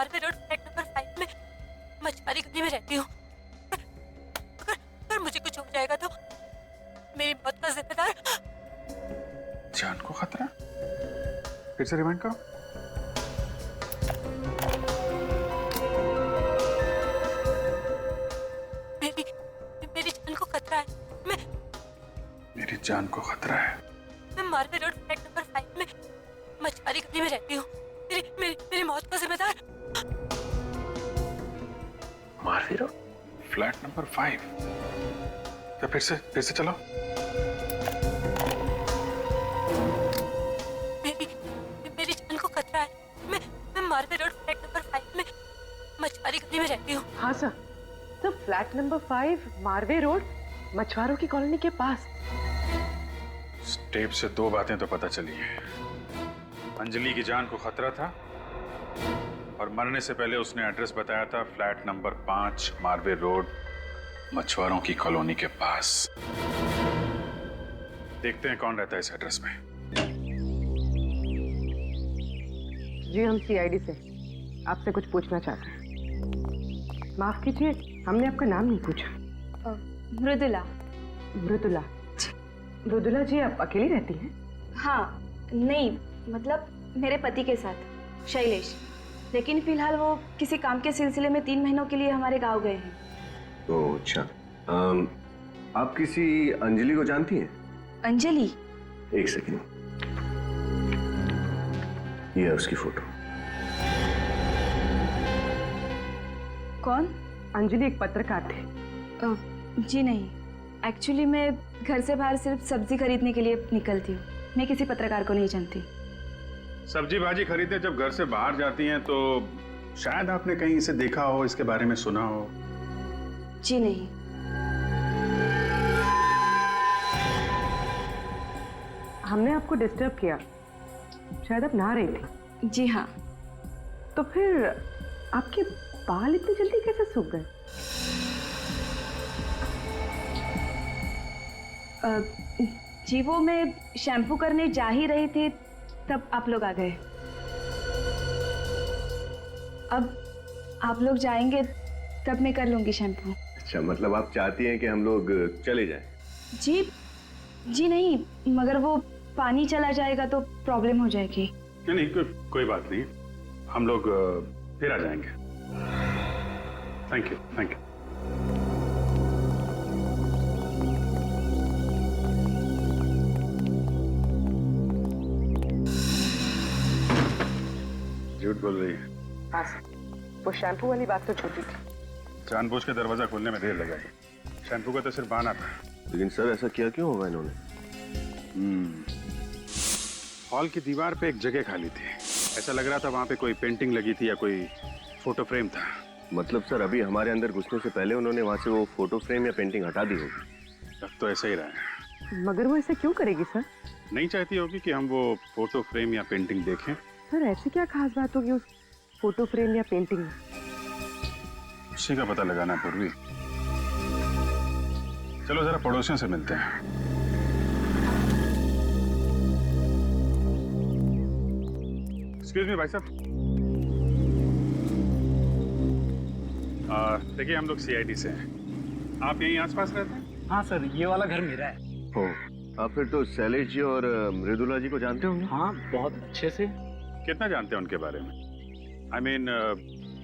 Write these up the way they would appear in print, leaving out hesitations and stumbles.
Marve road flat number 5 में मछुआरी गली में रहती हूँ। अगर मुझे कुछ हो जाएगा तो मेरी मौत का जिम्मेदार। जान को खतरा? फिर से रिमाइंड करो। मेरी जान को खतरा है। मेरी जान को खतरा है। मैं मारवे रोड फ्लैट नंबर 5 में मछुआरी गली में रहती हूँ। मेरी मौत का जिम्मेदार। Marve road flat number 5। तो फिर से चलो। मेरी जान को खतरा है। मैं मारवे रोड फ्लैट नंबर 5 में मछुआरी गली में रहती हूँ। हाँ सर। तो फ्लैट नंबर 5 मारवे रोड मछुआरों की कॉलोनी के पास। टेप से दो बातें तो पता चली हैं। अंजलि की जान को खतरा था और मरने से पहले उसने एड्रेस बताया था फ्लैट नंबर 5 मारवे रोड मछुआरों की कॉलोनी के पास। देखते हैं कौन रहता है इस एड्रेस में। जी हम सीआईडी से आपसे कुछ पूछना चाहते हैं। माफ कीजिए, हमने आपका नाम नहीं पूछा। मृदुला। मृदुला। मृदुला जी आप अकेली रहती हैं? हाँ, नहीं मतलब मेरे पति के साथ शैलेश, लेकिन फिलहाल वो किसी काम के सिलसिले में 3 महीनों के लिए हमारे गांव गए हैं। ओह अच्छा। आप किसी अंजलि को जानती हैं? अंजलि? एक सेकंड, ये है उसकी फोटो। कौन? अंजलि एक पत्रकार थे। जी नहीं, एक्चुअली मैं घर से बाहर सिर्फ सब्जी खरीदने के लिए निकलती हूँ। मैं किसी पत्रकार को नहीं जानती। सब्जी भाजी खरीदने जब घर से बाहर जाती हैं तो शायद आपने कहीं इसे देखा हो, इसके बारे में सुना हो। जी नहीं। हमने आपको डिस्टर्ब किया, शायद आप नहा रही थी। जी हाँ। तो फिर आपके बाल इतनी जल्दी कैसे सूख गए? जी वो मैं शैम्पू करने जा ही रही थी तब आप लोग आ गए। अब आप लोग जाएंगे तब मैं कर लूंगी शैम्पू। अच्छा, मतलब आप चाहती हैं कि हम लोग चले जाएं? जी नहीं, मगर वो पानी चला जाएगा तो प्रॉब्लम हो जाएगी। नहीं, कोई बात नहीं, हम लोग फिर आ जाएंगे। Thank you. झूठ बोल रही है। हाँ सर, वो शैम्पू वाली बात तो छोटी थी। जानबूझ के दरवाजा खोलने में देर लगाई। शैम्पू का तो सिर्फ बहाना था। लेकिन सर ऐसा किया क्यों होगा इन्होंने? हॉल की दीवार पे एक जगह खाली थी। ऐसा लग रहा था वहां पे कोई पेंटिंग लगी थी या कोई फोटो फ्रेम था। मतलब सर अभी हमारे अंदर घुसने से पहले उन्होंने वहां से वो फोटो फ्रेम या पेंटिंग हटा दी होगी। अब तो ऐसा ही रहा है। मगर वो ऐसे क्यों करेगी सर? नहीं चाहती होगी कि हम वो फोटो फ्रेम या पेंटिंग देखें। सर ऐसी क्या खास बात होगी उस फोटो फ्रेम या पेंटिंग में? उसी का पता लगाना पूर्वी। चलो जरा पड़ोसियों से मिलते हैं। एक्सक्यूज मी भाई साहब। देखिए हम लोग सीआईडी से हैं। आप यहीं आसपास रहते हैं? हाँ सर, ये वाला घर मेरा है। हो, आप फिर तो शैलेश जी और मृदुला जी को जानते होंगे? हाँ, बहुत अच्छे से। कितना जानते हैं उनके बारे में? I mean,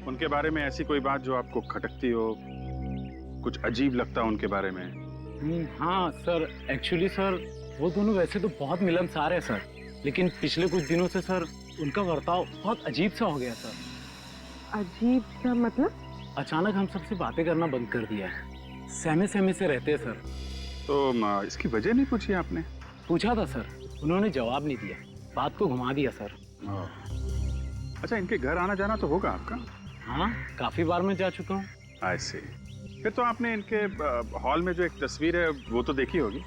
उनके बारे में ऐसी कोई बात जो आपको खटकती हो, कुछ अजीब लगता हो उनके बारे में? हाँ सर, एक्चुअली सर वो दोनों वैसे तो बहुत मिलनसार है सर, लेकिन पिछले कुछ दिनों से सर उनका बर्ताव बहुत अजीब सा हो गया सर। अजीब सा मतलब? अचानक हम सबसे बातें करना बंद कर दिया है। सहमे सहमे से रहते हैं सर। तो इसकी वजह नहीं पूछी आपने? पूछा था सर, उन्होंने जवाब नहीं दिया, बात को घुमा दिया सर। अच्छा, इनके घर आना जाना तो होगा आपका? हाँ, काफी बार मैं जा चुका हूँ। I see। फिर तो आपने इनके हॉल में जो एक तस्वीर है वो तो देखी होगी।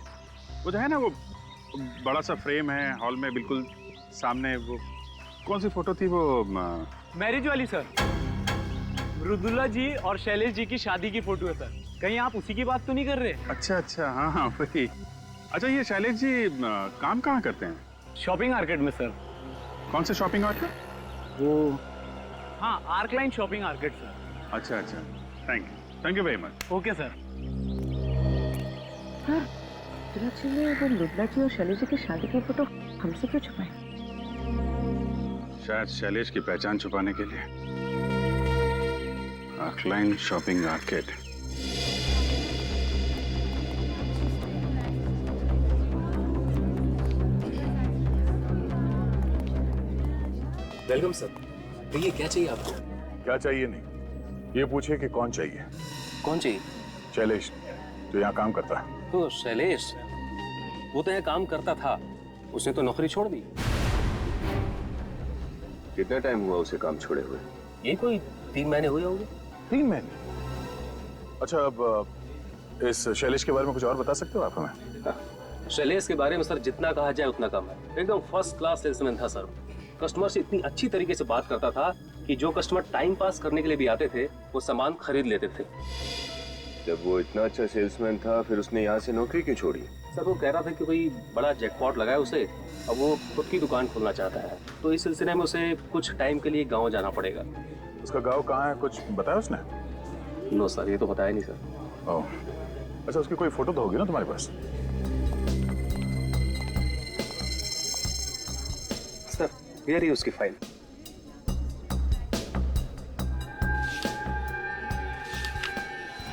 वो जो है ना, वो बड़ा सा फ्रेम है हॉल में बिल्कुल सामने। वो कौन सी फोटो थी वो? मैरिज वाली सर, मृदुला जी और शैलेश जी की शादी की फोटो है सर। कहीं आप उसी की बात तो नहीं कर रहे? अच्छा, हाँ वही। अच्छा, ये शैलेश जी काम कहाँ करते हैं? शॉपिंग मार्केट में सर। कौन से शॉपिंग मार्केट? वो हाँ, आर्कलाइन शॉपिंग आर्केड सर। अच्छा अच्छा, thank you very much. Okay sir. Sir Virat ji ने वो मृदुला जी और शैलेश जी की शादी की फोटो हमसे क्यों छुपाई? शायद शैलेश की पहचान छुपाने के लिए। आर्कलाइन शॉपिंग आर्केड। Welcome sir. कहिए क्या चाहिए आपको? क्या चाहिए नहीं, ये पूछिए कि कौन चाहिए। कौन चाहिए? शैलेश, जो यहाँ काम करता है। तो शैलेश, वो तो यहाँ काम करता था, उसने तो नौकरी छोड़ दी। कितना टाइम हुआ उसे काम छोड़े हुए? ये कोई 3 महीने हुए होंगे। 3 महीने? अच्छा, अब इस शैलेश के बारे में कुछ और बता सकते हो आप हमें? शैलेश के बारे में सर जितना कहा जाए उतना कम है। एकदम फर्स्ट क्लास सेल्समैन था सर। कस्टमर से इतनी अच्छी तरीके से बात करता था कि जो कस्टमर टाइम पास करने के लिए भी आते थे वो सामान खरीद लेते थे। जब वो इतना अच्छा सेल्समैन था, फिर उसने यहाँ से नौकरी क्यों छोड़ी? सर वो कह रहा था कि कोई बड़ा जैकपॉट लगा है उसे, अब वो खुद की दुकान खोलना चाहता है, तो इस सिलसिले में उसे कुछ टाइम के लिए गाँव जाना पड़ेगा। उसका गाँव कहाँ है, कुछ बताया उसने? नो सर, ये तो बताया नहीं सर। ओह, अच्छा, उसकी कोई फोटो तो होगी ना तुम्हारे पास? सर ये रही उसकी फाइल।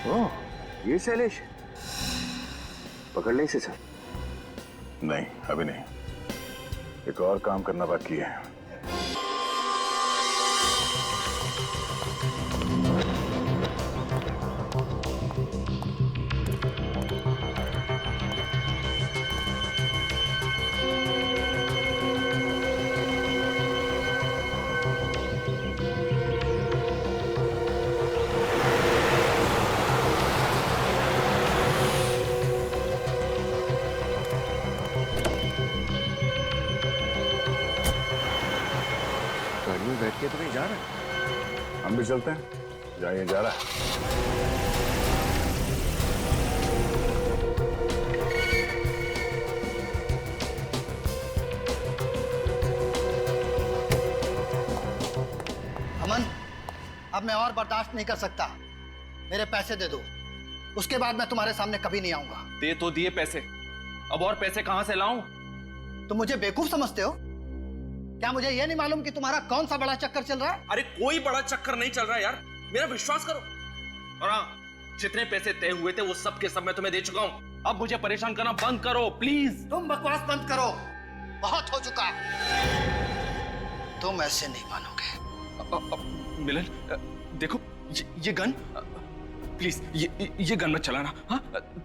ओह, ये शैलेश पकड़ ले इसे सर। नहीं, अभी नहीं, एक और काम करना बाकी है। गाड़ी में बैठ के तो नहीं जा रहा? हम भी चलते हैं, जहाँ ये जा रहा है। अमन, अब मैं और बर्दाश्त नहीं कर सकता। मेरे पैसे दे दो, उसके बाद मैं तुम्हारे सामने कभी नहीं आऊंगा। दे तो दिए पैसे, अब और पैसे कहां से लाऊं? तुम मुझे बेवकूफ समझते हो क्या? मुझे ये नहीं मालूम कि तुम्हारा कौन सा बड़ा चक्कर चल रहा है? अरे कोई बड़ा चक्कर नहीं चल रहा यार, मेरा विश्वास करो। और हाँ, जितने पैसे तय हुए थे वो सब के सब मैं तुम्हें दे चुका हूं। अब मुझे परेशान करना बंद करो प्लीज। तुम बकवास बंद करो, बहुत हो चुका। तुम ऐसे नहीं मानोगे। मिलन, देखो ये गन, प्लीज ये गन मत चलाना। हाँ,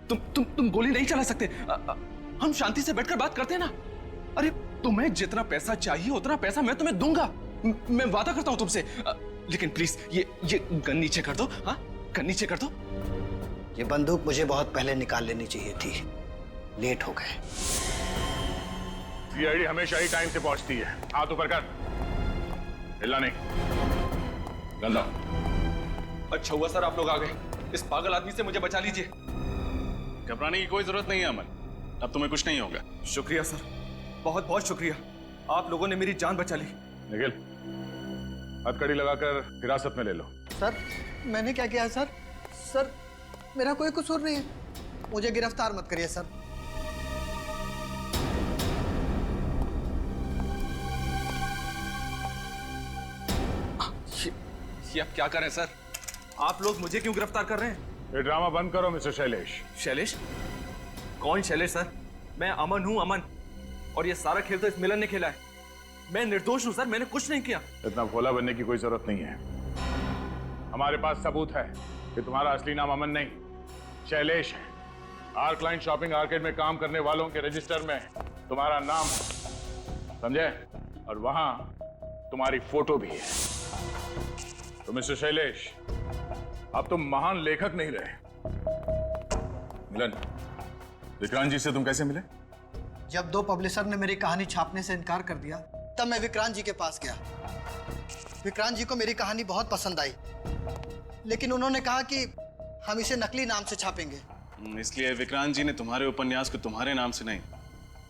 तुम गोली नहीं चला सकते। हम शांति से बैठकर बात करते हैं ना। अरे तुम्हें जितना पैसा चाहिए उतना पैसा मैं तुम्हें दूंगा, मैं वादा करता हूं तुमसे। लेकिन प्लीज ये गन नीचे कर दो। हाँ, गन नीचे कर दो। ये बंदूक मुझे बहुत पहले निकाल लेनी चाहिए थी, लेट हो गए। सीआईडी हमेशा ही टाइम से पहुंचती है। हाथ ऊपर कर, हिलना नहीं। गन लाओ। अच्छा हुआ सर आप लोग आ गए, इस पागल आदमी से मुझे बचा लीजिए। घबराने की कोई जरूरत नहीं है अमन, अब तुम्हें कुछ नहीं होगा। शुक्रिया सर, बहुत बहुत शुक्रिया, आप लोगों ने मेरी जान बचा ली। निखिल, हथकड़ी लगाकर हिरासत में ले लो। सर मैंने क्या किया है सर? सर मेरा कोई कसूर नहीं है, मुझे गिरफ्तार मत करिए सर। ये आप क्या कर रहे हैं सर? आप लोग मुझे क्यों गिरफ्तार कर रहे हैं? ये ड्रामा बंद करो मिस्टर शैलेश। शैलेश? कौन शैलेश सर? मैं अमन हूं, अमन। और ये सारा खेल तो इस मिलन ने खेला है। मैं निर्दोष हूं सर, मैंने कुछ नहीं किया। इतना भोला बनने की कोई जरूरत नहीं है। हमारे पास सबूत है कि तुम्हारा असली नाम अमन नहीं, शैलेश है। आर्कलाइन शॉपिंग आर्केड में काम करने वालों के रजिस्टर में तुम्हारा नाम है, समझे? और वहां तुम्हारी फोटो भी है। तो मिस्टर शैलेश, अब तुम महान लेखक नहीं रहे। मिलन, विक्रांत जी से तुम कैसे मिले? जब 2 पब्लिशर ने मेरी कहानी छापने से इनकार कर दिया, तब मैं विक्रांत जी के पास गया। विक्रांत जी को मेरी कहानी बहुत पसंद आई, लेकिन उन्होंने कहा कि हम इसे नकली नाम से छापेंगे। इसलिए विक्रांत जी ने तुम्हारे उपन्यास को तुम्हारे नाम से नहीं,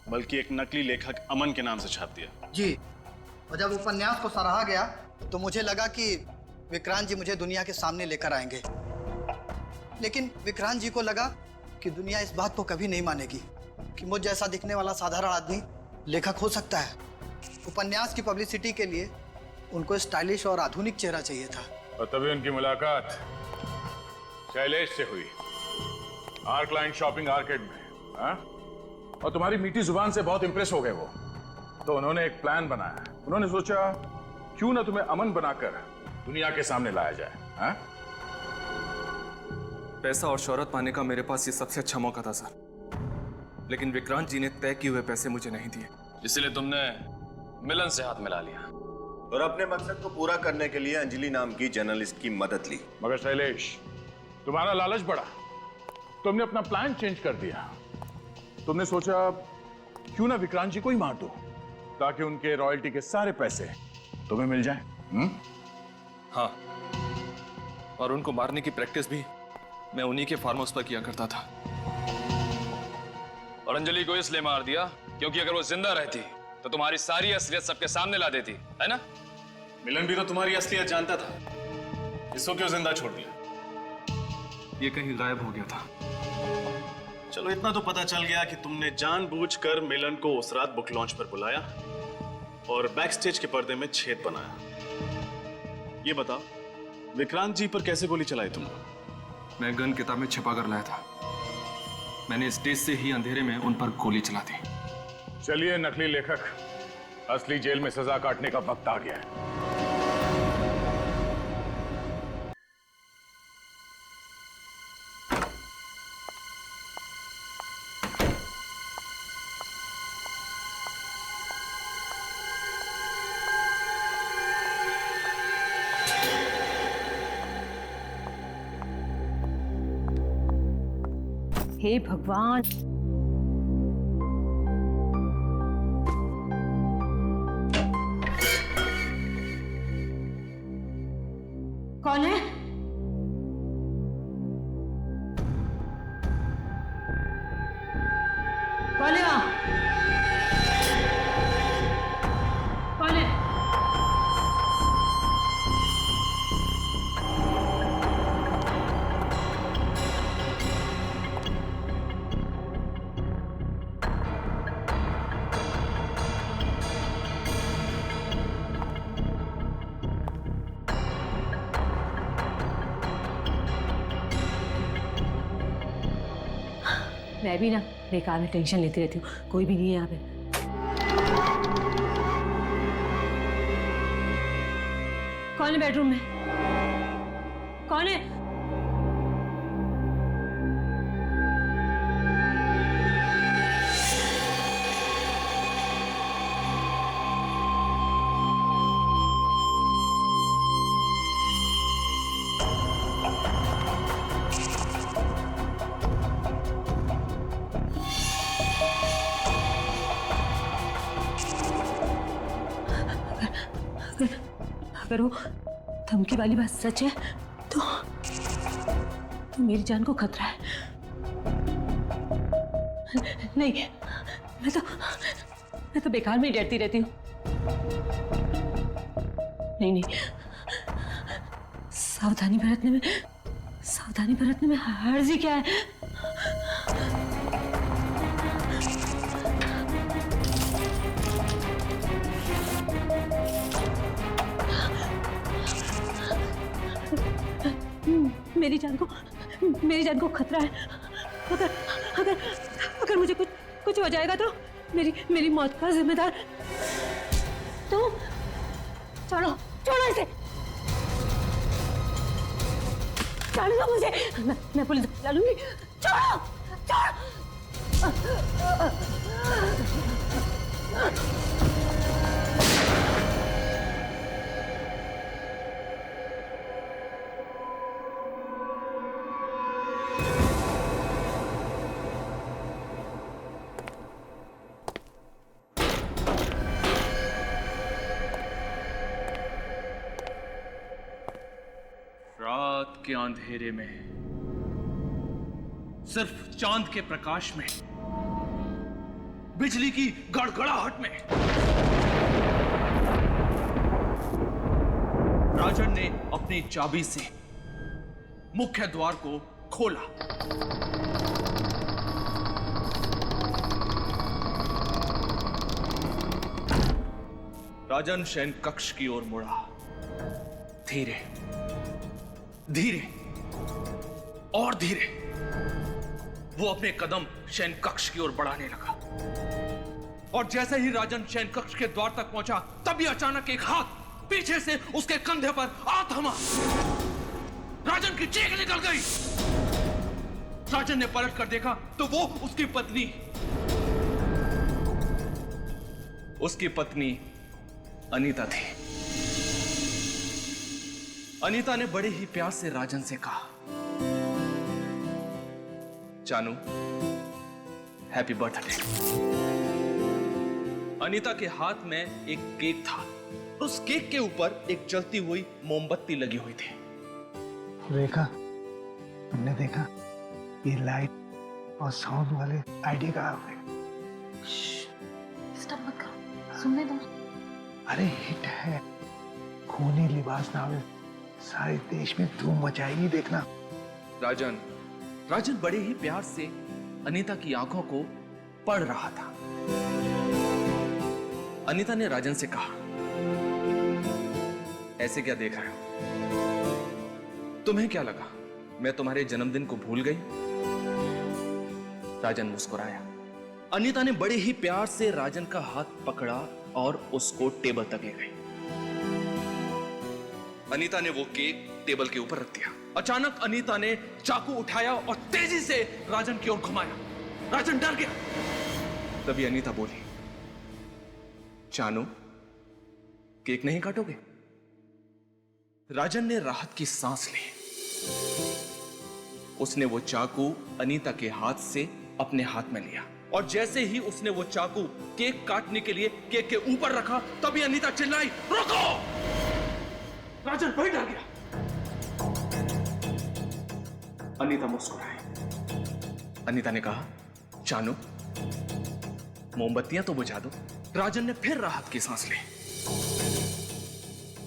बल्कि एक नकली लेखक अमन के नाम से छाप दिया। जी, और जब उपन्यास को सराहा गया तो मुझे लगा कि विक्रांत जी मुझे दुनिया के सामने लेकर आएंगे। लेकिन विक्रांत जी को लगा कि दुनिया इस बात को कभी नहीं मानेगी कि मुझ जैसा दिखने वाला साधारण आदमी लेखक हो सकता है। उपन्यास की पब्लिसिटी के लिए उनको स्टाइलिश और आधुनिक चेहरा चाहिए था। और तभी उनकी मुलाकात शैलेश से हुई, आर्कलाइन शॉपिंग आर्केड में। हाँ? और तुम्हारी मीठी जुबान से बहुत इंप्रेस हो गए वो, तो उन्होंने एक प्लान बनाया। उन्होंने सोचा क्यों ना तुम्हें अमन बनाकर दुनिया के सामने लाया जाए। हाँ? पैसा और शोहरत पाने का मेरे पास ये सबसे अच्छा मौका था सर, लेकिन विक्रांत जी ने तय किए हुए पैसे मुझे नहीं दिए, इसलिए तुमने मिलन से हाथ मिला लिया और अपने मकसद को पूरा करने के लिए अंजलि नाम की जर्नलिस्ट की मदद ली। मगर शैलेश, तुम्हारा लालच बढ़ा, तुमने अपना प्लान चेंज कर दिया। तुमने सोचा क्यों ना विक्रांत जी को ही मार दो ताकि उनके रॉयल्टी के सारे पैसे तुम्हें मिल जाएं। हाँ, और उनको मारने की प्रैक्टिस भी मैं उन्हीं के फार्म हाउस पर किया करता था। और अंजलि को इसलिए मार दिया क्योंकि अगर वो जिंदा रहती तो तुम्हारी सारी असलियत सबके सामने ला देती, है ना? मिलन भी तो तुम्हारी असलियत जानता था, इसको क्यों जिंदा छोड़ दिया? ये कहीं गायब हो गया था। चलो इतना तो पता चल गया कि तुमने जानबूझकर मिलन को उस रात बुक लॉन्च पर बुलाया और बैक स्टेज के पर्दे में छेद बनाया। ये बताओ, विक्रांत जी पर कैसे गोली चलाई तुमने? मैं गन किताब में छिपा कर लाया था। मैंने स्टेज से ही अंधेरे में उन पर गोली चला दी। चलिए नकली लेखक, असली जेल में सजा काटने का वक्त आ गया है। हे भगवान, कौन है? कौन है वहां? कौन है? मैं भी ना बेकार में टेंशन लेती रहती हूँ, कोई भी नहीं है यहाँ पे। कौन है बेडरूम में? कौन है? अगर वो धमकी वाली बात सच है तो मेरी जान को खतरा है। नहीं, मैं तो बेकार में ही डरती रहती हूँ। नहीं, सावधानी बरतने में हर्ज ही क्या है? मेरी जान को खतरा है। अगर मुझे कुछ हो जाएगा तो मेरी मौत का जिम्मेदार तुम। छोड़ो इसे, छोड़ दो मुझे, मैं पुलिस बुला लूंगी। छोड़ो। रात के अंधेरे में सिर्फ चांद के प्रकाश में, बिजली की गड़गड़ाहट में राजन ने अपनी चाबी से मुख्य द्वार को खोला। राजन शयन कक्ष की ओर मुड़ा। धीरे धीरे और धीरे वो अपने कदम शयन कक्ष की ओर बढ़ाने लगा। और जैसे ही राजन शयन कक्ष के द्वार तक पहुंचा, तभी अचानक एक हाथ पीछे से उसके कंधे पर आ थमा। राजन की चीख निकल गई। राजन ने पलट कर देखा तो वो उसकी पत्नी अनीता थी। अनीता ने बड़े ही प्यार से राजन से कहा, जानू, हैप्पी बर्थडे। अनीता के हाथ में एक केक था। उस केक के ऊपर एक जलती हुई मोमबत्ती लगी हुई थी। रेखा, तुमने देखा ये लाइट और साउंड वाले आईडी कहाँ हुए? डिस्टर्ब मत करो, सुनने दो। अरे हिट है, खूनी लिबास नाम है, सारे देश में धूम मचाएगी, देखना। राजन बड़े ही प्यार से अनीता की आंखों को पढ़ रहा था। अनीता ने राजन से कहा, ऐसे क्या देख रहे हो? तुम्हें क्या लगा मैं तुम्हारे जन्मदिन को भूल गई? राजन मुस्कुराया। अनीता ने बड़े ही प्यार से राजन का हाथ पकड़ा और उसको टेबल तक ले गई। अनीता ने वो केक टेबल के ऊपर रख दिया। अचानक अनीता ने चाकू उठाया और तेजी से राजन की ओर घुमाया। राजन डर गया। तभी अनीता बोली, जानू, केक नहीं काटोगे? राजन ने राहत की सांस ली। उसने वो चाकू अनीता के हाथ से अपने हाथ में लिया और जैसे ही उसने वो चाकू केक काटने के लिए केक के ऊपर रखा, तभी अनीता चिल्लाई, रोको! राजन भाई डर गया। अनीता मुस्कुराई। अनीता ने कहा, जानू, मोमबत्तियां तो बुझा दो। राजन ने फिर राहत की सांस ली।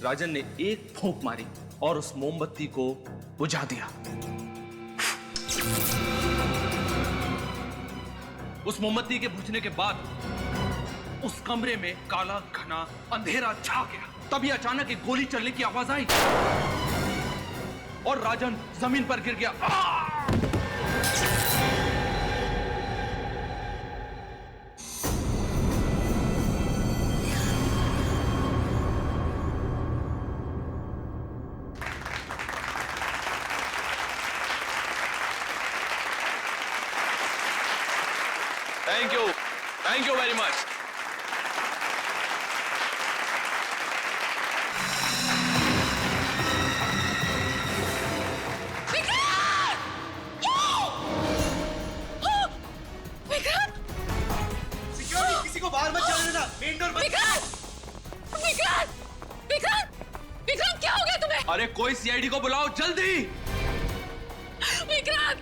राजन ने एक फूंक मारी और उस मोमबत्ती को बुझा दिया। उस मोमबत्ती के बुझने के बाद उस कमरे में काला घना अंधेरा छा गया। तभी अचानक एक गोली चलने की आवाज आई और राजन जमीन पर गिर गया। Thank you very much. Security, किसी को बाहर मत जाने देना, मेन डोर बंद। विक्रांत, क्या हो गया तुम्हें? अरे कोई सीआईडी को बुलाओ जल्दी। विक्रांत।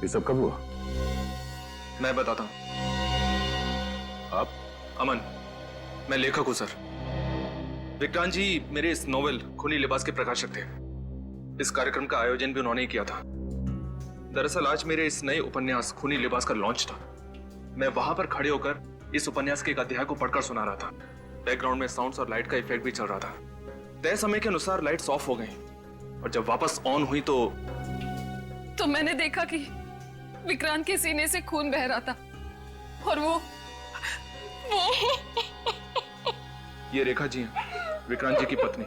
ये सब कब हुआ? मैं बताता हूं। आप? अमन, मैं लेखक हूं सर। विक्रांत जी मेरे इस नोवेल खूनी लिबास के प्रकाशक थे। इस कार्यक्रम का आयोजन भी उन्होंने ही किया था। दरअसल आज मेरे इस नए उपन्यास खूनी लिबास का लॉन्च था। मैं वहां पर खड़े होकर इस उपन्यास के एक अध्याय को पढ़कर सुना रहा था। बैकग्राउंड में साउंड्स और लाइट का इफेक्ट भी चल रहा था। तय समय के अनुसार लाइट्स ऑफ हो गई और जब वापस ऑन हुई तो मैंने देखा कि विक्रांत के सीने से खून बह रहा था और वो ये रेखा जी हैं, विक्रांत जी की पत्नी।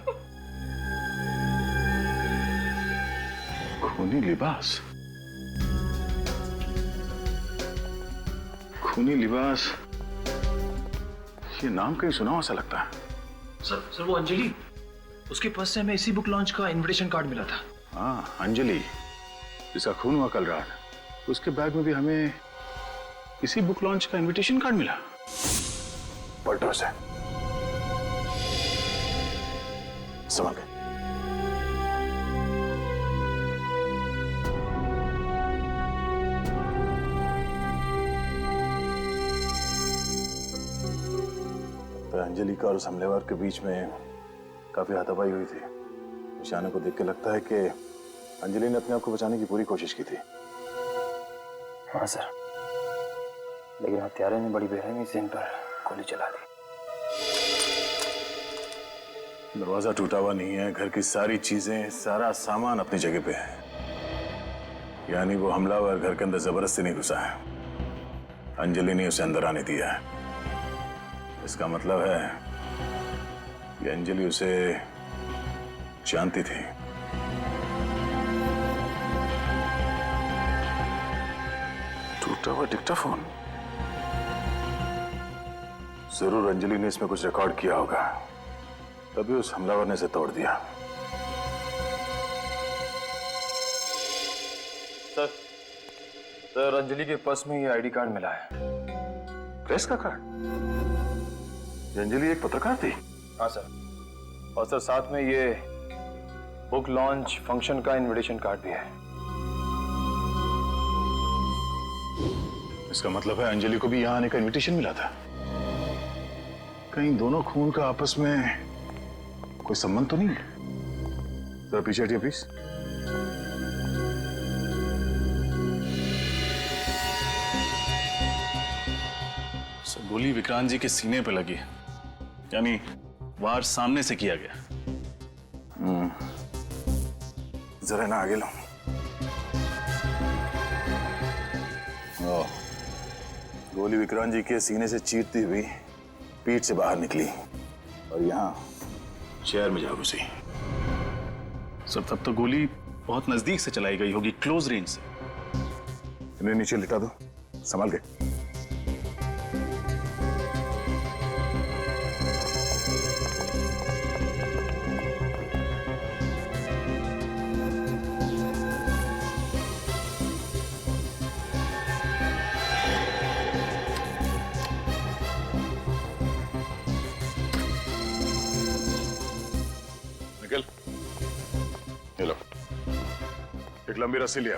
खूनी लिबास? खूनी लिबास, ये नाम कहीं सुना ऐसा लगता है। सर वो अंजलि, उसके पास से हमें इसी बुक लॉन्च का इनविटेशन कार्ड मिला था। हाँ, अंजलि, जिसका खून हुआ कल रात, उसके बैग में भी हमें इसी बुक लॉन्च का इनविटेशन कार्ड मिला। पलटो से समझ गए। अंजलि का और उस हमलेवर के बीच में काफी हाथापाई हुई थी। निशानों को देख के लगता है कि अंजलि ने अपने आप को बचाने की पूरी कोशिश की थी। हाँ सर, लेकिन हत्यारे ने बड़ी बेरहमी से इन पर गोली चला दी। दरवाजा टूटा हुआ नहीं है, घर की सारी चीजें, सारा सामान अपनी जगह पे है। यानी वो हमलावर घर के अंदर जबरदस्ती नहीं घुसा है, अंजलि ने उसे अंदर आने दिया है। इसका मतलब है कि अंजलि उसे जानती थी। टूटा हुआ डिक्टाफोन, जरूर अंजलि ने इसमें कुछ रिकॉर्ड किया होगा, तभी उस हमलावर ने इसे तोड़ दिया। सर, अंजलि के पर्स में ये आईडी कार्ड मिला है। प्रेस का कार्ड? अंजलि एक पत्रकार थी? हाँ सर, और सर साथ में ये बुक लॉन्च फंक्शन का इनविटेशन कार्ड भी है। इसका मतलब है अंजलि को भी यहाँ आने का इनविटेशन मिला था। कहीं दोनों खून का आपस में कोई संबंध तो नहीं है? जरा पीछे हटिए प्लीज। गोली विक्रांत जी के सीने पे लगी, यानी वार सामने से किया गया। जरा ना आगे लो। गोली विक्रांत जी के सीने से चीरती हुई पीठ से बाहर निकली और यहाँ चेयर में जा घुसी। सर तब तो गोली बहुत नजदीक से चलाई गई होगी, क्लोज रेंज से। इन्हें नीचे लिटा दो, संभाल के। निकल, ये लो, एक लंबी रस्सी लिया।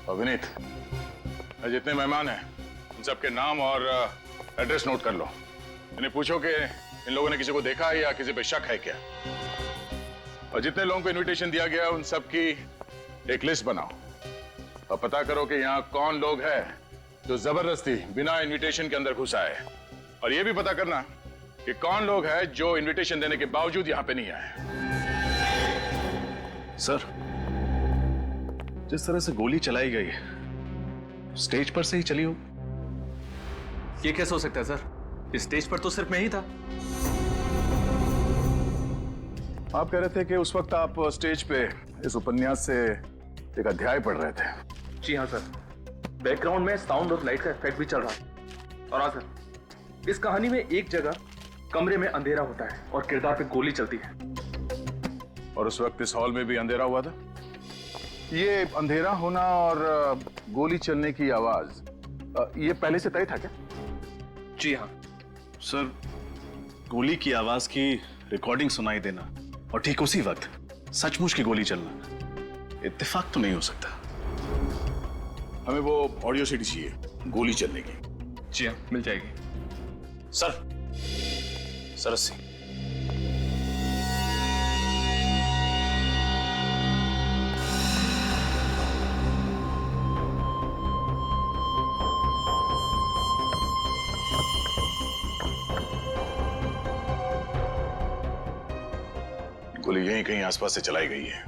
और विनीत, जितने मेहमान हैं उन सबके नाम और एड्रेस नोट कर लो। इन्हें पूछो कि इन लोगों ने किसी को देखा है या किसी पे शक है क्या। और जितने लोगों को इनविटेशन दिया गया उन सब की एक लिस्ट बनाओ और पता करो कि यहाँ कौन लोग हैं जो जबरदस्ती बिना इनविटेशन के अंदर घुसा है। और ये भी पता करना कि कौन लोग हैं जो इनविटेशन देने के बावजूद यहाँ पे नहीं आए। सर, जिस तरह से गोली चलाई गई है, स्टेज पर से ही चली हो। ये कैसे हो सकता है सर? इस स्टेज पर तो सिर्फ मैं ही था। आप कह रहे थे कि उस वक्त आप स्टेज पे इस उपन्यास से एक अध्याय पढ़ रहे थे। जी हाँ सर, बैकग्राउंड में साउंड और लाइट का इफेक्ट भी चल रहा है। और हाँ सर, इस कहानी में एक जगह कमरे में अंधेरा होता है और किरदार पे गोली चलती है। और उस वक्त इस हॉल में भी अंधेरा हुआ था। ये अंधेरा होना और गोली चलने की आवाज, ये पहले से तय था क्या? जी हाँ सर, गोली की आवाज की रिकॉर्डिंग सुनाई देना और ठीक उसी वक्त सचमुच की गोली चलना इत्तेफाक तो नहीं हो सकता। हमें वो ऑडियो सीडी चाहिए गोली चलने की। जी हाँ, मिल जाएगी। सर, सरसी गोली यहीं कहीं आसपास से चलाई गई है।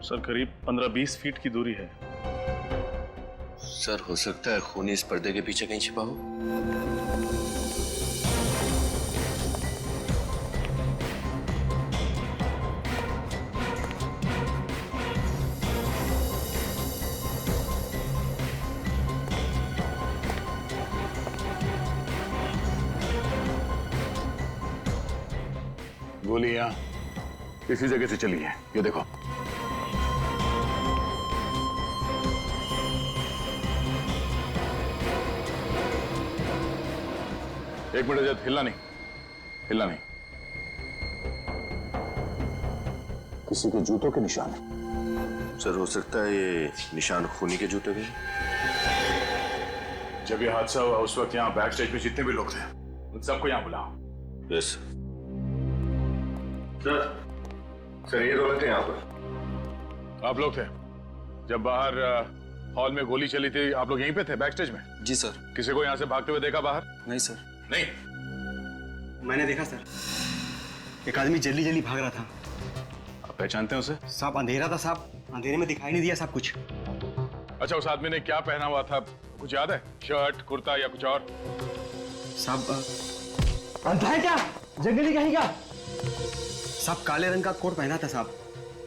सर, करीब 15-20 फीट की दूरी है। सर, हो सकता है खूनी इस पर्दे के पीछे कहीं छिपा हो। गोली यहाँ इसी जगह से चली है, ये देखो। एक मिनट जब हिलना नहीं, हिलना नहीं। किसी के जूतों के निशान है। सर, हो सकता है ये निशान खूनी के जूते के। जब ये हादसा हुआ उस वक्त यहाँ बैक स्टेज पे जितने भी लोग थे उन सबको यहाँ बुलाओ यस सर ये लोग थे यहाँ पर। आप लोग थे जब बाहर हॉल में गोली चली थी, आप लोग यहीं पे थे बैक स्टेज में? जी सर। किसी को यहाँ से भागते हुए देखा बाहर? नहीं सर। नहीं। मैंने देखा सर, एक आदमी जल्दी जल्दी भाग रहा था। आप पहचानते हैं उसे? साहब अंधेरा था साहब, अंधेरे में दिखाई नहीं दिया साहब कुछ। अच्छा, उस आदमी ने क्या पहना हुआ था, कुछ याद है? शर्ट, कुर्ता या कुछ और? साहब अंधा है क्या, जंगली कहीं का? साहब काले रंग का कोट पहना था साहब,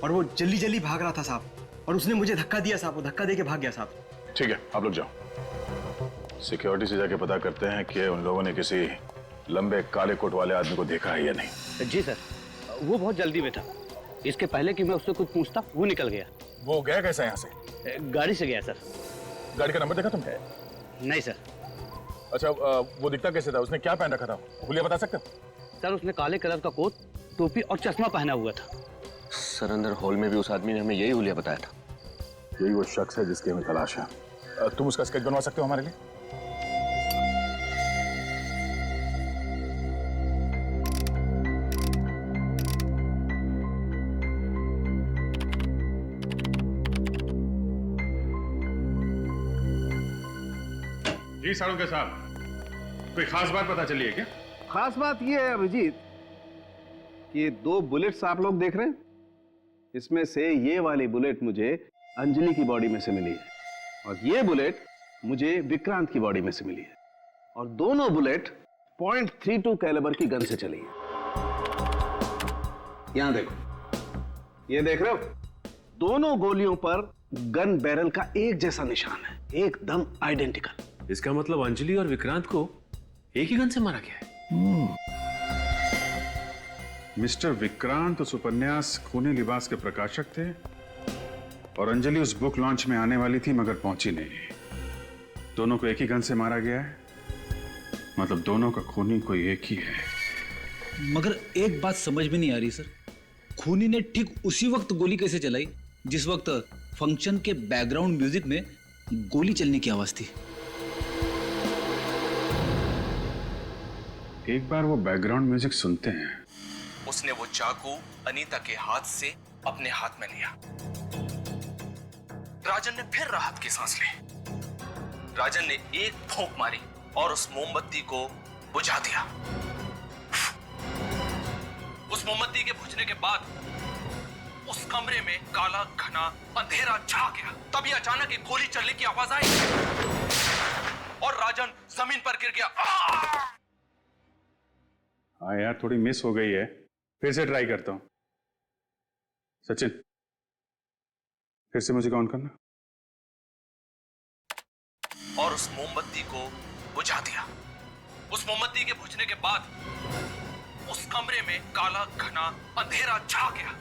और वो जल्दी जल्दी भाग रहा था साहब, और उसने मुझे धक्का दिया साहब, वो धक्का देके भाग गया साहब। ठीक है, आप लोग जाओ, सिक्योरिटी से जाके पता करते हैं कि उन लोगों ने किसी लंबे काले कोट वाले आदमी को देखा है या नहीं। जी सर, वो बहुत जल्दी में था। इसके पहले कि मैं उससे कुछ पूछता वो निकल गया। वो गया कैसे यहाँ से? गाड़ी से गया सर। गाड़ी का नंबर देखा तुमने? नहीं सर। अच्छा, वो दिखता कैसे था, उसने क्या पहन रखा था, हुलिया बता सकते हो? सर उसने काले कलर का कोट, टोपी और चश्मा पहना हुआ था। सर अंदर हॉल में भी उस आदमी ने हमें यही हुलिया बताया था। यही वो शख्स है जिसकी हमें तलाश है। तुम उसका स्केच बनवा सकते हो हमारे लिए? जी साड़ू साहब, कोई खास बात पता चली है क्या? खास बात यह है अभिजीत, ये 2 बुलेट्स आप लोग देख रहे हैं, इसमें से ये वाली बुलेट मुझे अंजलि की बॉडी में से मिली है, और ये बुलेट मुझे विक्रांत की बॉडी में से मिली है, और दोनों बुलेट .32 कैलिबर की गन से चली है। यहां देखो, ये देख रहे हो, दोनों गोलियों पर गन बैरल का एक जैसा निशान है, एकदम आइडेंटिकल। इसका मतलब अंजलि और विक्रांत को एक ही गन से मारा गया है। मिस्टर विक्रांत उस उपन्यास खूनी लिबास के प्रकाशक थे, और अंजलि उस बुक लॉन्च में आने वाली थी मगर पहुंची नहीं। दोनों को एक ही गन से मारा गया है, मतलब दोनों का खूनी कोई एक ही है। मगर एक बात समझ में नहीं आ रही सर, खूनी ने ठीक उसी वक्त गोली कैसे चलाई जिस वक्त फंक्शन के बैकग्राउंड म्यूजिक में गोली चलने की आवाज थी। एक बार वो बैकग्राउंड म्यूजिक सुनते हैं। उसने वो चाकू अनीता के हाथ से अपने हाथ में लिया। राजन ने फिर राहत की सांस ली। राजन ने एक फूंक मारी और उस मोमबत्ती को बुझा दिया। उस मोमबत्ती के बुझने के बाद उस कमरे में काला घना अंधेरा छा गया। तभी अचानक एक गोली चलने की आवाज आई और राजन जमीन पर गिर गया। हाँ यार, थोड़ी मिस हो गई है, फिर से ट्राई करता हूं। सचिन, फिर से मुझे ऑन करना। और उस मोमबत्ती को बुझा दिया। उस मोमबत्ती के बुझने के बाद उस कमरे में काला घना अंधेरा छा गया।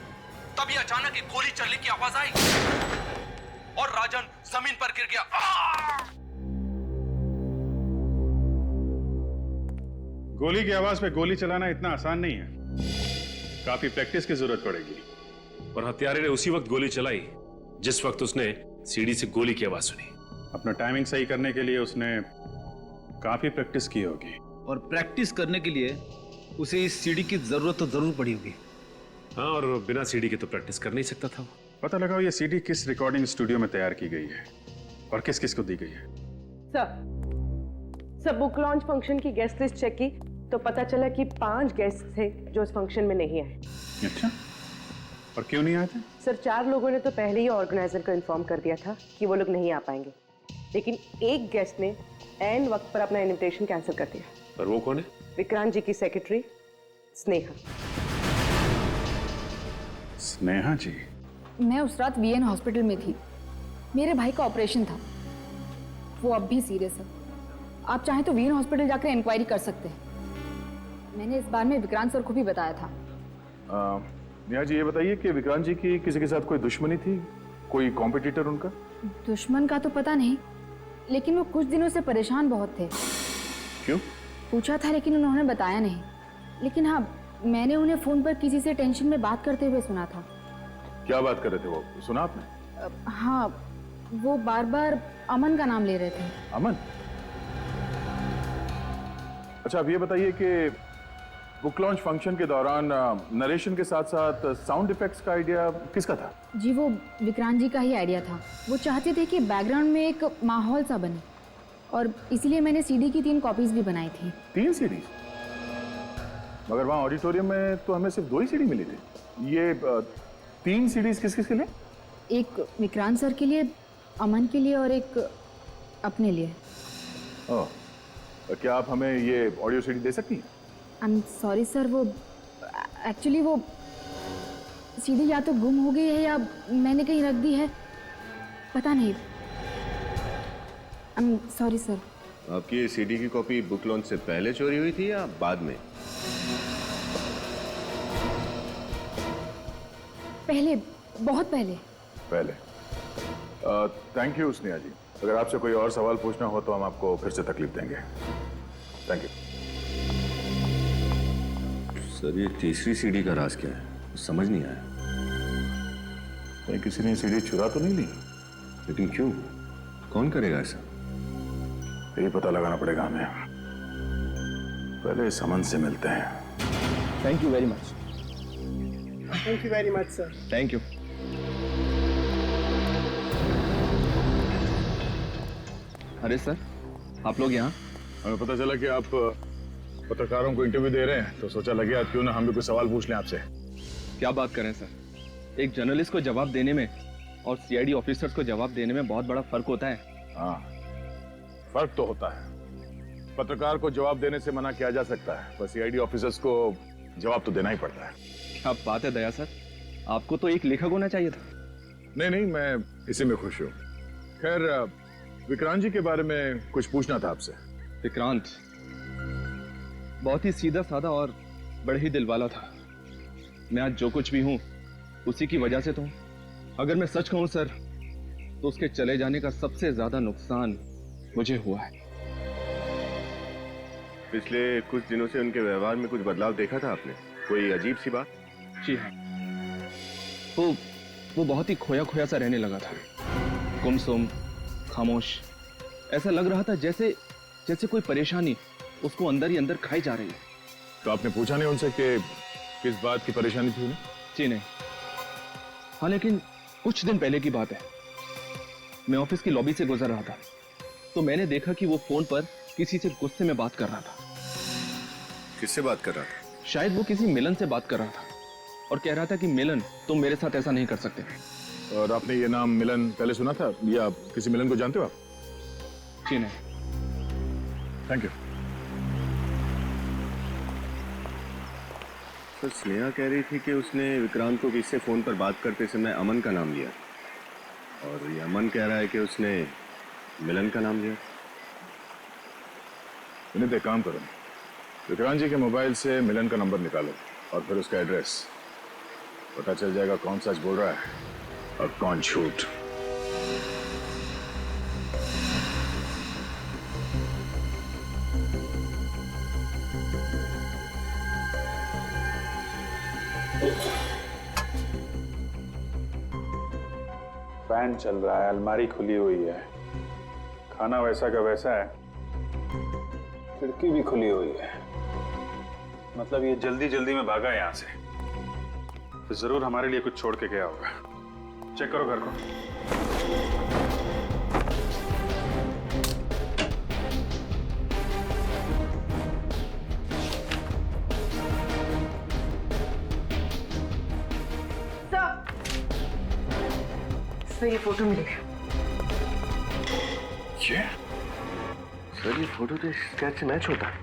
तभी अचानक एक गोली चलने की आवाज आई और राजन जमीन पर गिर गया। गोली की आवाज पे गोली चलाना इतना आसान नहीं है, काफी प्रैक्टिस की जरूरत पड़ेगी। और हत्यारे ने उसी वक्त गोली चलाई जिस वक्त उसने सीढ़ी से गोली की आवाज सुनी। अपना टाइमिंग सही करने के लिए उसने काफी प्रैक्टिस की होगी, और प्रैक्टिस करने के लिए उसे इस सीढ़ी की जरूरत तो जरूर पड़ी होगी। हाँ, और बिना सीढ़ी के तो प्रैक्टिस कर नहीं सकता था। पता लगाओ ये सीडी किस रिकॉर्डिंग स्टूडियो में तैयार की गई है और किस किस को दी गई है। सर बुक लॉन्च फंक्शन की गेस्ट लिस्ट चेक की तो पता चला कि 5 गेस्ट थे जो इस फंक्शन में नहीं आए। अच्छा, और क्यों नहीं आए थे? सर 4 लोगों ने तो पहले ही ऑर्गेनाइजर को इन्फॉर्म कर दिया था कि वो लोग नहीं आ पाएंगे, लेकिन एक गेस्ट ने एन वक्त पर अपना इनविटेशन कैंसिल कर दिया। और वो कौन है? विक्रांत जी की सेक्रेटरी स्नेहा। स्नेहा जी? मैं उस रात वीएन हॉस्पिटल में थी, मेरे भाई का ऑपरेशन था, वो अब भी सीरियस है। आप चाहें तो वीएन हॉस्पिटल जाकर इंक्वायरी कर सकते हैं। मैंने इस बारे में विक्रांत सर को भी बताया था। नेहा जी, ये बताइए कि विक्रांत जी की किसी के साथ कोई दुश्मनी थी, कोई कॉम्पिटिटर उनका? दुश्मन का तो पता नहीं, लेकिन वो कुछ दिनों से परेशान बहुत थे। क्यों? पूछा था लेकिन उन्होंने बताया नहीं। लेकिन हाँ, मैंने उन्हें फोन पर किसी से टेंशन में बात करते हुए सुना था। क्या बात कर रहे थे वो, सुना आपने? हाँ, वो बार बार अमन का नाम ले रहे थे। अमन? अच्छा, अब ये बताइए कि बुक लॉन्च फंक्शन के दौरान नरेशन के साथ साथ साउंड इफेक्ट्स का आइडिया किसका था? जी वो विक्रांत जी का ही आइडिया था। वो चाहते थे कि बैकग्राउंड में एक माहौल सा बने और इसीलिए मैंने सीडी की 3 कॉपीज भी बनाई थी। 3 सीडीज? मगर वहाँ ऑडिटोरियम में तो हमें सिर्फ 2 ही सीडी मिली थी। ये 3 सीडीज किस किस के लिए? एक विक्रांत सर के लिए, अमन के लिए और एक अपने लिए। ओह, तो क्या आप हमें ये ऑडियो सीडी दे सकती हैं? आई एम सॉरी सर, वो एक्चुअली वो सीडी या तो गुम हो गई है या मैंने कहीं रख दी है, पता नहीं। I am sorry sir. आपकी ये सीडी की कॉपी बुक लॉन्च से पहले चोरी हुई थी या बाद में? पहले, बहुत पहले। पहले। थैंक यू स्नेहा जी। अगर आपसे कोई और सवाल पूछना हो तो हम आपको फिर से तकलीफ देंगे। Thank you. सर ये तीसरी सीडी का राज क्या है? समझ नहीं आया। कहीं किसी ने सीडी चुरा तो नहीं ली? लेकिन क्यों? कौन करेगा ऐसा? यही पता लगाना पड़ेगा हमें। पहले इस अमन से मिलते हैं। Thank you very much. Thank you very much sir. Thank you. अरे सर, आप लोग यहाँ? हमें पता चला कि आप पत्रकारों को इंटरव्यू दे रहे हैं, तो सोचा लगे आज क्यों ना हम भी कुछ सवाल पूछ लें आपसे। क्या बात करें सर, एक जर्नलिस्ट को जवाब देने में और सीआईडी ऑफिसर्स को जवाब देने में बहुत बड़ा फर्क होता है। हाँ, फर्क तो होता है। पत्रकार को जवाब देने से मना किया जा सकता है, पर सीआईडी ऑफिसर्स को जवाब तो देना ही पड़ता है। क्या बात है दया सर, आपको तो एक लेखक होना चाहिए था। नहीं, मैं इसी में खुश हूँ। खैर, विक्रांत जी के बारे में कुछ पूछना था आपसे। विक्रांत बहुत ही सीधा साधा और बड़े ही दिल वाला था। मैं आज जो कुछ भी हूँ उसी की वजह से तो हूँ। अगर मैं सच कहूँ सर, तो उसके चले जाने का सबसे ज्यादा नुकसान मुझे हुआ है। पिछले कुछ दिनों से उनके व्यवहार में कुछ बदलाव देखा था आपने? कोई अजीब सी बात? जी हाँ, वो बहुत ही खोया खोया सा रहने लगा था। गुमसुम, खामोश। ऐसा लग रहा था जैसे कोई परेशानी उसको अंदर ही अंदर खाई जा रही है। तो आपने पूछा नहीं उनसे कि किस बात की परेशानी थी उन्हें? जी नहीं। हाँ, लेकिन कुछ दिन पहले की बात है। मैं ऑफिस की लॉबी से गुजर रहा था तो मैंने देखा कि वो फोन पर किसी से गुस्से में बात कर रहा था। किससे बात कर रहा था? शायद वो किसी मिलन से बात कर रहा था और कह रहा था कि मिलन, तुम मेरे साथ ऐसा नहीं कर सकते। और आपने ये नाम मिलन पहले सुना था या किसी मिलन को जानते हो आप? जी नहीं। Thank you. सर, स्नेहा कह रही थी कि उसने विक्रांत को किससे फोन पर बात करते समय अमन का नाम लिया, और ये अमन कह रहा है कि उसने मिलन का नाम लिया। इन्हें एक काम करो, विक्रांत जी के मोबाइल से मिलन का नंबर निकालो और फिर उसका एड्रेस। पता चल जाएगा कौन सच बोल रहा है और कौन झूठ। फैन चल रहा है, अलमारी खुली हुई है, खाना वैसा का वैसा है, खिड़की भी खुली हुई है। मतलब ये जल्दी जल्दी में भागा यहां से, तो जरूर हमारे लिए कुछ छोड़ के गया होगा। चेक करो घर को। सर, ये फोटो मिल गया। ये? सर, ये फोटो तो स्केच से मैच होता है।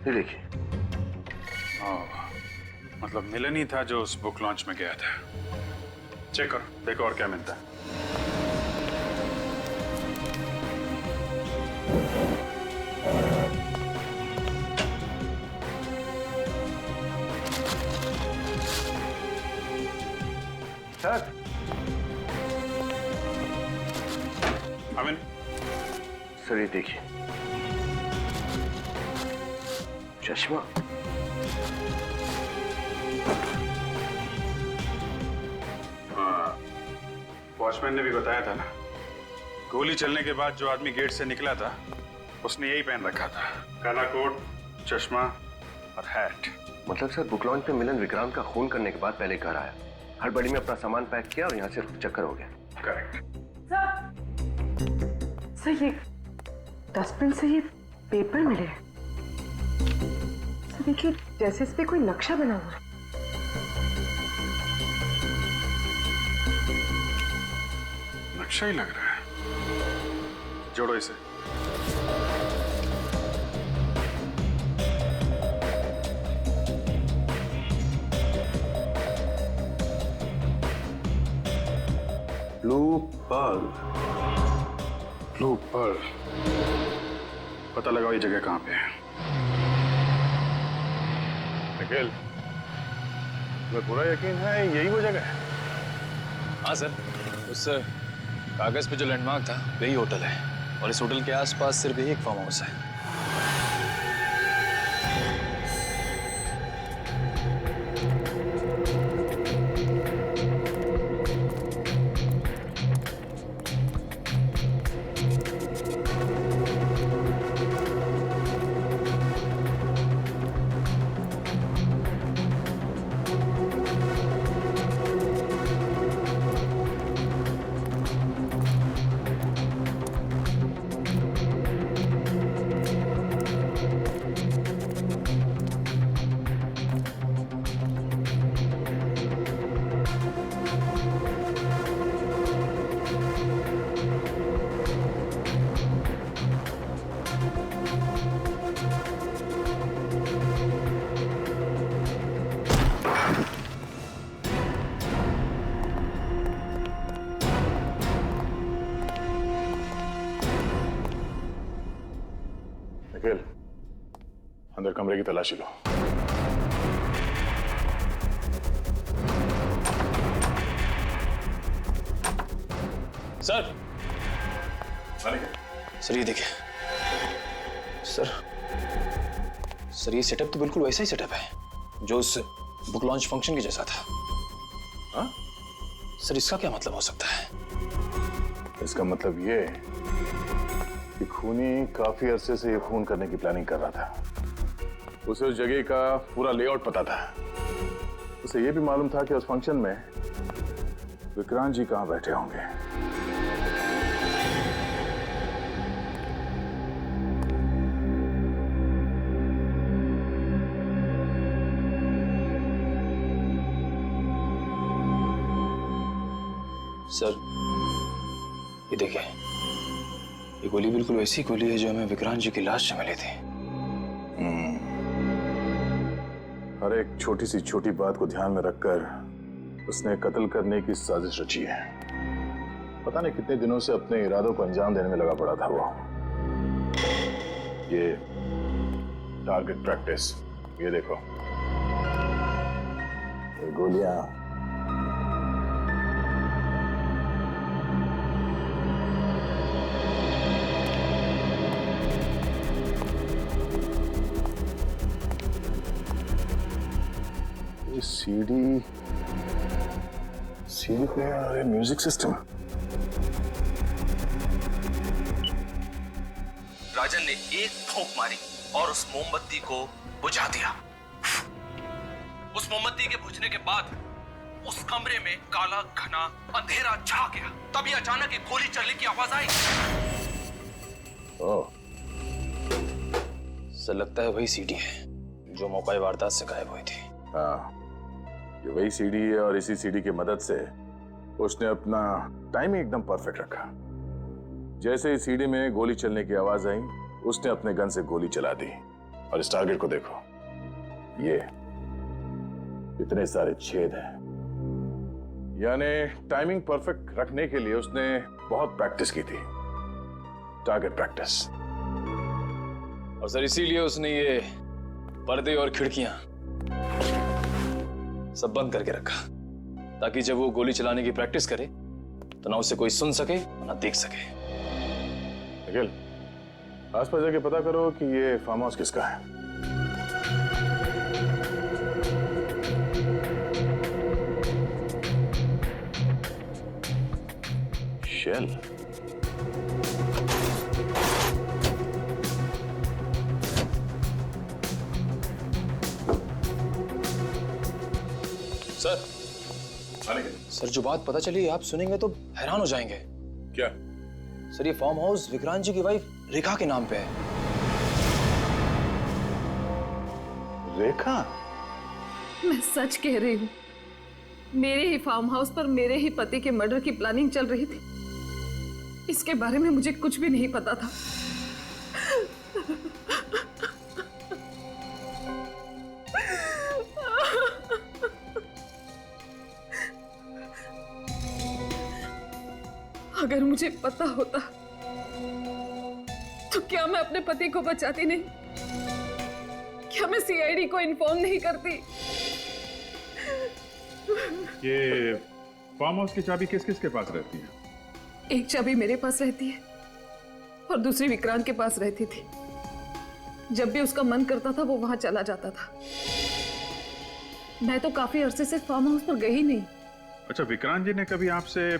ये देखिए। मतलब मिलन ही था जो उस बुक लॉन्च में गया था। चेक करो, देखो और क्या मिलता है। सर, अमिन, सर ये देखिए, चश्मा। हाँ, वॉचमैन ने भी बताया था ना, गोली चलने के बाद जो आदमी गेट से निकला था उसने यही पहन रखा था, काला कोट, चश्मा और हैट। मतलब सर बुक लॉन्च पे मिलन विक्रांत का खून करने के बाद पहले घर आया, हड़बड़ी में अपना सामान पैक किया और यहाँ से चक्कर हो गया। करेक्ट। सर ये डस्टबिन से ये पेपर मिले हैं। सर देखिए जैसे इस पे कोई नक्शा बना हुआ है। नक्शा ही लग रहा है। जोड़ो इसे। Blue pearl. Blue pearl. पता लगाओ ये जगह कहाँ पे है। निखिल, तुम्हें पूरा यकीन है यही वो जगह है? हाँ सर, उस कागज पे जो लैंडमार्क था वही होटल है और इस होटल के आसपास सिर्फ एक फार्म हाउस है। निखिल, अंदर कमरे की तलाशी लो। सर, सर ये देखिए। सर ये सेटअप तो बिल्कुल वैसा ही सेटअप है जो उस बुक लॉन्च फंक्शन के जैसा था। हाँ? सर इसका क्या मतलब हो सकता है? इसका मतलब ये कि खूनी काफी अरसे से ये खून करने की प्लानिंग कर रहा था। उसे उस जगह का पूरा लेआउट पता था। उसे ये भी मालूम था कि उस फंक्शन में विक्रांत जी कहां बैठे होंगे। सर ये देखिए, ये गोली बिल्कुल वैसी गोली है जो हमें विक्रांत जी की लाश से मिली थी। हर एक छोटी सी छोटी बात को ध्यान में रखकर उसने कत्ल करने की साजिश रची है। पता नहीं कितने दिनों से अपने इरादों को अंजाम देने में लगा पड़ा था वो। ये टारगेट प्रैक्टिस, ये देखो, ये गोलियां सीडी प्लेयर, म्यूजिक सिस्टम। राजन ने एक फूंक मारी और उस मोमबत्ती को बुझा दिया। उस मोमबत्ती के बुझने के बाद उस कमरे में काला घना अंधेरा छा गया। तभी अचानक एक गोली चलने की आवाज आई। ओह, सर लगता है वही सीडी है जो मौका वारदात से गायब हुई थी। हाँ, ये वही सीडी है और इसी सीडी की मदद से उसने अपना टाइमिंग एकदम परफेक्ट रखा। जैसे ही सीडी में गोली चलने की आवाज आई, उसने अपने गन से गोली चला दी। और इस टारगेट को देखो, ये इतने सारे छेद हैं। यानी टाइमिंग परफेक्ट रखने के लिए उसने बहुत प्रैक्टिस की थी, टारगेट प्रैक्टिस। और सर इसीलिए उसने ये पर्दे और खिड़कियां सब बंद करके रखा, ताकि जब वो गोली चलाने की प्रैक्टिस करे तो ना उसे कोई सुन सके ना देख सके। निखिल, आसपास जाके पता करो कि ये फार्म हाउस किसका है। शेल। सर सर जो बात पता चली आप सुनेंगे तो हैरान हो जाएंगे। क्या? सर ये फार्म हाउस विक्रांत जी की वाइफ रेखा के नाम पे है। रेखा? मैं सच कह रही हूँ, मेरे ही फार्म हाउस पर मेरे ही पति के मर्डर की प्लानिंग चल रही थी। इसके बारे में मुझे कुछ भी नहीं पता था। अगर मुझे पता होता तो क्या मैं अपने पति को बचाती नहीं? क्या मैं सीआईडी को इन्फॉर्म नहीं करती? ये फार्म हाउस की चाबी किस किस के पास रहती है? एक चाबी मेरे पास रहती है और दूसरी विक्रांत के पास रहती थी। जब भी उसका मन करता था वो वहां चला जाता था। मैं तो काफी अरसे से फार्म हाउस पर गई नहीं। अच्छा, विक्रांत जी ने कभी आपसे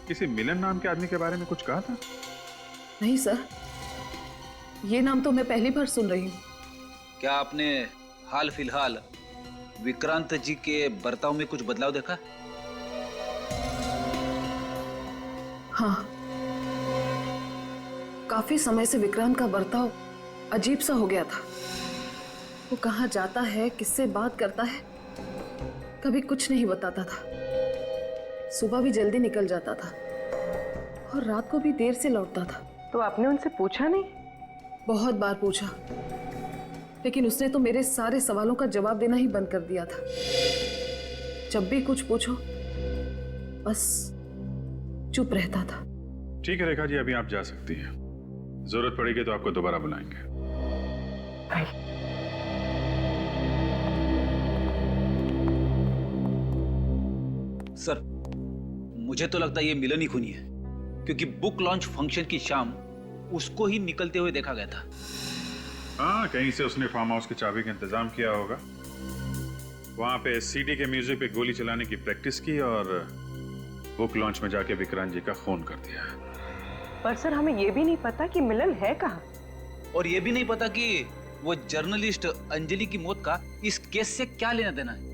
किसी मिलन नाम के आदमी के बारे में कुछ कहा था? नहीं सर, ये नाम तो मैं पहली बार सुन रही हूँ। क्या आपने हाल फिलहाल विक्रांत जी के बर्ताव में कुछ बदलाव देखा? हाँ, काफी समय से विक्रांत का बर्ताव अजीब सा हो गया था। वो कहाँ जाता है, किससे बात करता है, कभी कुछ नहीं बताता था। सुबह भी जल्दी निकल जाता था और रात को भी देर से लौटता था। तो आपने उनसे पूछा नहीं? बहुत बार पूछा, लेकिन उसने तो मेरे सारे सवालों का जवाब देना ही बंद कर दिया था। जब भी कुछ पूछो बस चुप रहता था। ठीक है रेखा जी, अभी आप जा सकती हैं। जरूरत पड़ेगी तो आपको दोबारा बुलाएंगे। सर, मुझे तो लगता है ये मिलन ही खूनी है, क्योंकि बुक लॉन्च फंक्शन की शाम उसको ही निकलते हुए देखा गया था। हाँ, कहीं से उसने फार्म हाउस की चाबी का इंतजाम किया होगा। वहां पे सीडी के म्यूजिक पे गोली चलाने की प्रैक्टिस की और बुक लॉन्च में जाके विक्रांत जी का खून कर दिया। पर सर, हमें ये भी नहीं पता कि मिलन है कहाँ, और ये भी नहीं पता कि वो जर्नलिस्ट अंजलि की मौत का इस केस से क्या लेना देना है।